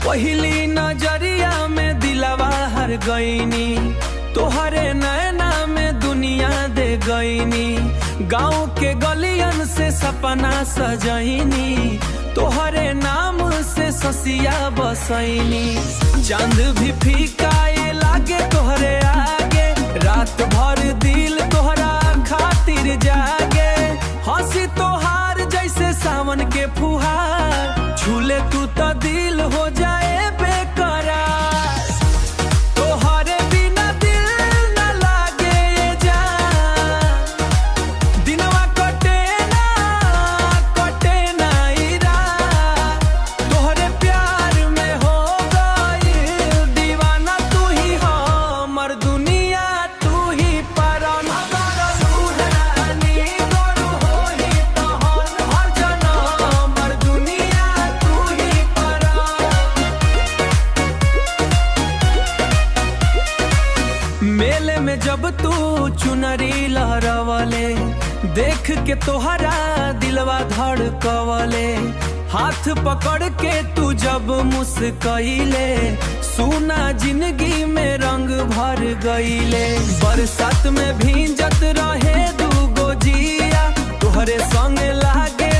पहली नजरिया में दिलवा हर गईनी, तोहरे नैना में दुनिया दे गईनी। गाँव के गलियन से सपना सजईनी, तोहरे नाम से ससिया बसईनी। चांद भी फीका ये लागे तोहरे आगे, रात भर दिल तोहरा खातिर जागे। हंसी तोहार जैसे सावन के फुहार, झूले तू तो दिल हो जाए बेकरार। तोहरे बिना दिल न लागे ये जान, दिनवा कटे ना ई रात। तोहरे प्यार में हो गई दीवाना, तू ही हमर दुनिया, तू ही परान। मेले में जब तू चुनरी लहरावले, देख के तोहरा दिलवा धड़कवले। हाथ पकड़ के तू जब मुस्कइले, सुना जिंदगी में रंग भर गईले। बरसात में भींजत रहे दूगो जिया, तोहरे संग लागे